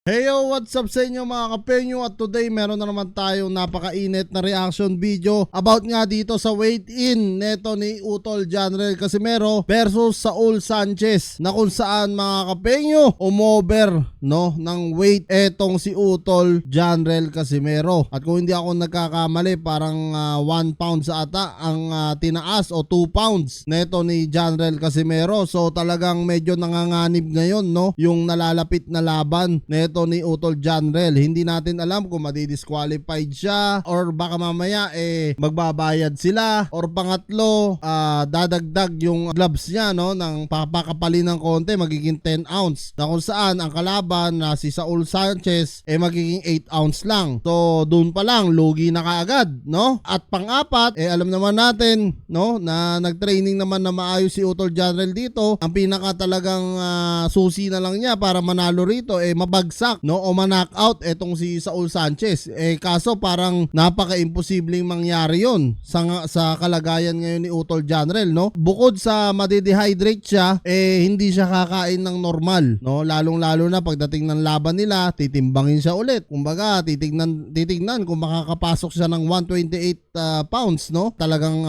Hey yo, what's up sa inyo mga kapenyo, at today meron na naman tayong napakainit na reaction video about nga dito sa weight-in neto ni Utol Janrel Casimero versus Saul Sanchez, na kung saan mga kapenyo umover ng weight etong si Utol Janrel Casimero. At kung hindi ako nagkakamali, parang 1 pound sa ata ang tinaas o 2 pounds neto ni Janrel Casimero. So talagang medyo nanganganib ngayon yung nalalapit na laban neto ni Utol Janrel. Hindi natin alam kung madi-disqualified siya or baka mamaya magbabayad sila, or pangatlo dadagdag yung gloves niya ng papakapalin ng konti, magiging 10 ounce, na kung saan ang kalaban na si Saul Sanchez magiging 8 ounce lang. So doon pa lang lugi na kaagad, At pang-apat, alam naman natin na nag-training naman na maayos si Utol Janrel dito. Ang pinaka talagang susi na lang niya para manalo rito mabagsak o ma-knockout etong si Saul Sanchez. Kaso parang napaka-imposibleng mangyari yon sa kalagayan ngayon ni Utol Janrel, Bukod sa madi-dehydrate siya, hindi siya kakain ng normal, Lalong-lalo na pagdating ng laban nila, titimbangin siya ulit. Kumbaga, titignan kung makakapasok siya ng 128 pounds, Talagang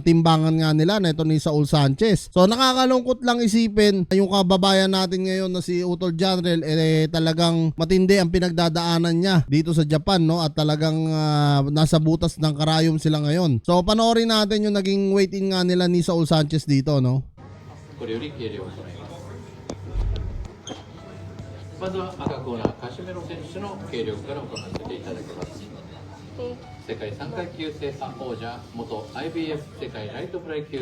timbangan nga nila neto ni Saul Sanchez. So nakakalungkot lang isipin yung kababayan natin ngayon na si Utol Janrel, talagang matindi ang pinagdadaanan niya dito sa Japan, at talagang nasa butas ng karayom sila ngayon. So panoorin natin yung naging weight-in nga nila ni Saul Sanchez dito, これより計量を行います。まずは赤コーナーカシメロ選手の計量から行わせていただきます。世界3階級制覇王者、元 IBF 世界ライトフライ級、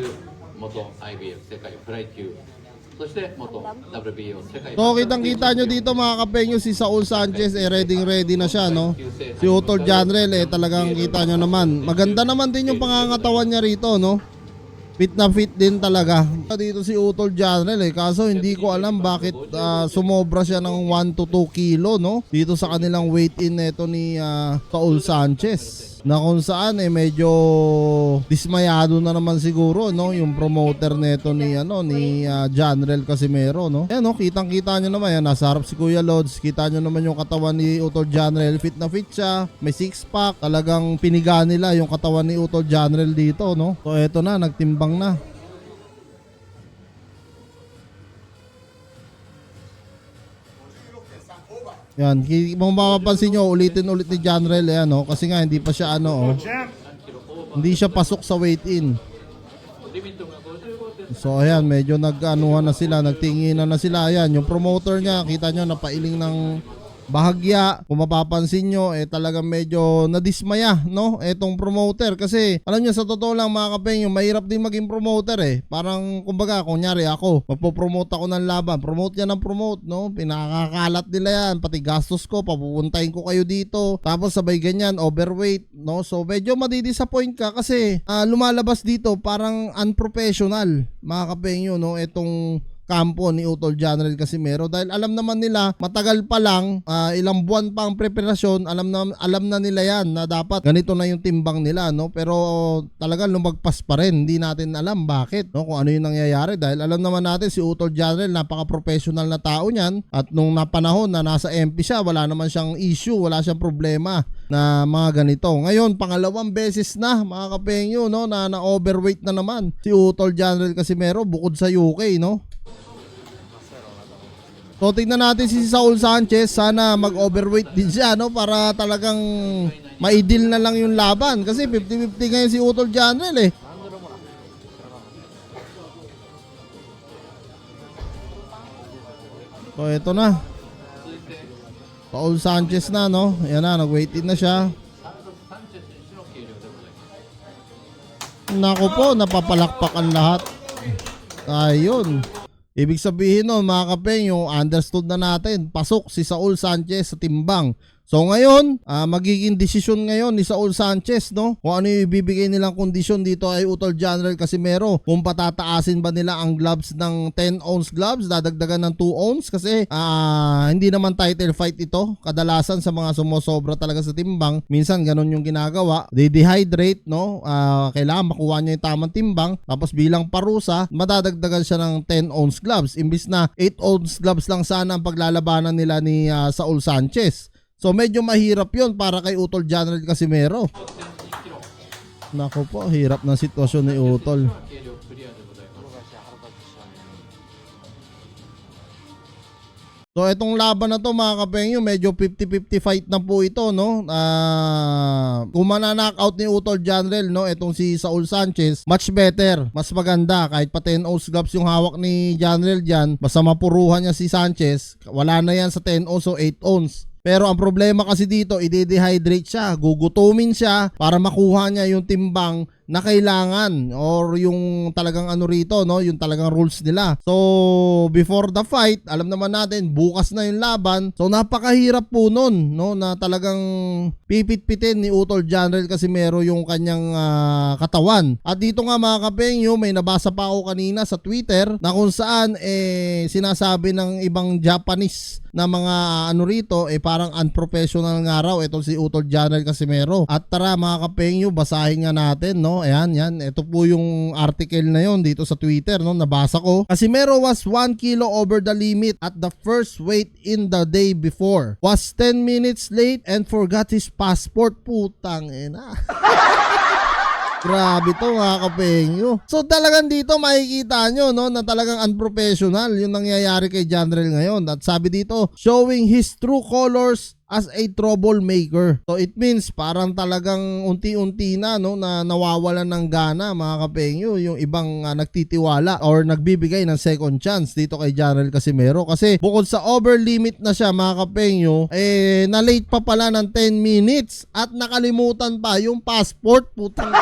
元 IBF 世界フライ級、そして元 WBO 世界。 So kitang-kita nyo dito mga kapenyo, si Saul Sanchez ready na siya, Si Utol Janrel talagang kita nyo naman. Maganda naman din yung pangangatawan niya rito, Fit na fit din talaga dito si Utol Janrel, kaso hindi ko alam bakit sumobra siya ng 1 to 2 kilo, dito sa kanilang weight-in neto ni Saul Sanchez, na kung saan medyo dismayado na naman siguro yung promoter neto ni Janrel Casimero, Ayan, kitang-kita nyo naman yan, nasa harap si Kuya Lods. Kita nyo naman yung katawan ni Utol Janrel, fit na fit siya, may 6-pack, talagang piniga nila yung katawan ni Utol Janrel dito, So eto na, nagtimbang na. Yan, kung mapapansin nyo, ulitin ulit ni Janrel, kasi nga hindi pa siya hindi siya pasok sa weight-in. So ayan, medyo nag-anuhan na sila, nagtinginan na sila. Ayan, yung promoter niya, kita nyo, napailing ng bahagya. Kung mapapansin nyo, talagang medyo nadismaya, etong promoter. Kasi alam nyo, sa totoo lang mga kapenyo, mahirap din maging promoter, Parang kumbaga, kunyari ako, magpo-promote ako ng laban, promote yan ng promote, pinakakalat nila yan, pati gastos ko, papupuntahin ko kayo dito, tapos sabay ganyan, overweight, So medyo madidisappoint ka kasi lumalabas dito parang unprofessional mga kapenyo, etong kampo ni Utol Janrel Casimero, dahil alam naman nila matagal pa lang, ilang buwan pa ang preparasyon, alam na nila yan na dapat ganito na yung timbang nila, pero talagang lumagpas pa rin. Hindi natin alam bakit, kung ano yung nangyayari, dahil alam naman natin si Utol Janrel napaka-professional na tao niyan, at nung napanahon na nasa MP siya, wala naman siyang issue, wala siyang problema na mga ganito. Ngayon, pangalawang beses na mga kapenyo, na overweight na naman si Utol Janrel Casimero bukod sa UK, So tingnan natin si Saul Sanchez, sana mag-overweight din siya, para talagang maidil na lang yung laban, kasi 50-50 ngayon si Utol Janrel, So ito na, Saul Sanchez na, Ayan na, nag-weight in na siya. Naku po, napapalakpak ang lahat. Ayun. Ibig sabihin mga kapenyo, understood na natin, pasok si Saul Sanchez sa timbang. So ngayon, magiging desisyon ngayon ni Saul Sanchez, no? Kung ano yung ibibigay nilang kondisyon dito ay Utol General Casimero. Kung patataasin ba nila ang gloves ng 10 ounce gloves, dadagdagan ng 2 ounce kasi hindi naman title fight ito. Kadalasan sa mga sumusobra talaga sa timbang, minsan ganun yung ginagawa. They dehydrate, no? Kailangan makuha niya yung tamang timbang. Tapos bilang parusa, madadagdagan siya ng 10 ounce gloves. Imbis na 8 ounce gloves lang sana ang paglalabanan nila ni Saul Sanchez. So medyo mahirap yon para kay Utol General Casimero. Nako po, hirap na sitwasyon ni Utol. So itong laban na to mga kapengyo, medyo 50-50 fight na po ito, no? Kung mananockout ni Utol General, no, itong si Saul Sanchez, much better, mas maganda. Kahit pa 10 ounce gloves yung hawak ni General dyan, basta mapuruhan niya si Sanchez, wala na yan sa 10 ounce o 8 ounce. Pero ang problema kasi dito, i-dehydrate siya, gugutumin siya para makuha niya yung timbang na kailangan or yung talagang ano rito, no, yung talagang rules nila. So before the fight, alam naman natin bukas na yung laban. So napakahirap po nun, no, na talagang pipit-pitin ni Utol General Casimero yung kanyang katawan. At dito nga mga kapengyo, may nabasa pa ako kanina sa Twitter na kung saan sinasabi ng ibang Japanese na mga ano rito parang unprofessional nga raw itong si Utol General Casimero. At tara mga kapengyo, basahin nga natin, no. Ayan, yan. Ito po yung article na yon dito sa Twitter, no, nabasa ko. Casimero was 1 kilo over the limit at the first weight in the day before. Was 10 minutes late and forgot his passport. Putang ina. Grabe to mga kapengyo. So talagang dito makikita nyo, no, na talagang unprofessional yung nangyayari kay General ngayon. At sabi dito, showing his true colors as a troublemaker. So it means parang talagang unti-unti na, no, na nawawalan ng gana mga kapengyo yung ibang nagtitiwala or nagbibigay ng second chance dito kay General Casimero. Kasi bukod sa over limit na siya mga kapengyo, na late pa pala ng 10 minutes at nakalimutan pa yung passport. Putang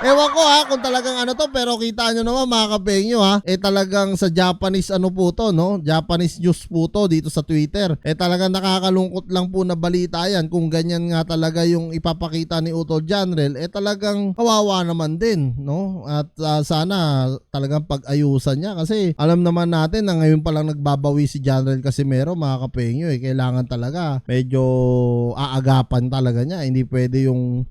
ewan ko kung talagang ano to, pero kita nyo naman mga kapengyo talagang sa Japanese ano po to, no? Japanese news po to dito sa Twitter. Talagang nakakalungkot lang po na balita yan kung ganyan nga talaga yung ipapakita ni Utol General. Talagang kawawa naman din, no? At sana talagang pag-ayusan niya kasi alam naman natin na ngayon pa lang nagbabawi si General Casimero mga kapengyo. Kailangan talaga medyo aagapan talaga niya. Hindi pwede yung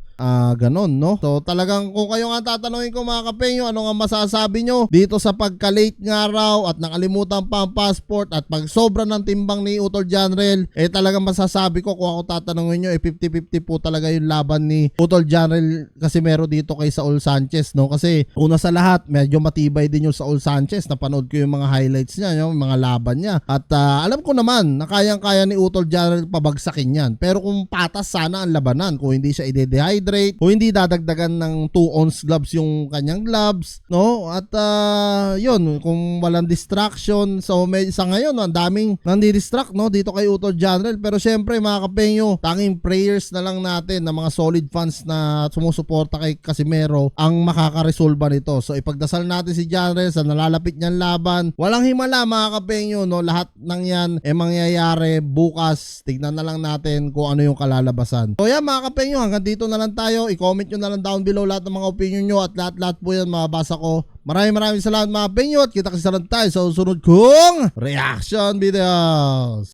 ganon, no? So talagang kung kayo nga tatanungin ko mga kapengyo, ano nga masasabi nyo dito sa pagka-late nga raw at nakalimutan pa ang passport at pag sobra ng timbang ni Utol General, talagang masasabi ko kung ako tatanungin nyo, 50-50 po talaga yung laban ni Utol General Casimero dito kay Saul Sanchez, no? Kasi una sa lahat, medyo matibay din yung Saul Sanchez. Napanood ko yung mga highlights niya, yung mga laban niya. At alam ko naman na kayang-kaya ni Utol General pabagsakin yan. Pero kung patas sana ang labanan, kung hindi siya i-dehydrate, o hindi dadagdagan ng 2 ounce gloves yung kanyang gloves, no? At yun, kung walang distraction, so sa ngayon ang daming nandi-distract, no, dito kay Utol General. Pero syempre mga kapengyo, tanging prayers na lang natin ng mga solid fans na sumusuporta kay Casimero ang makakaresolba nito. So ipagdasal natin si General sa nalalapit niyang laban. Walang himala mga kapengyo, no? Lahat ng yan mangyayari bukas. Tignan na lang natin kung ano yung kalalabasan. So yan mga kapengyo, hanggang dito na lang tayo. I-comment nyo na lang down below lahat ng mga opinion nyo at lahat po yan mababasa ko. Maraming salamat mga penyo at kita kasi tayo sa susunod kong reaction videos.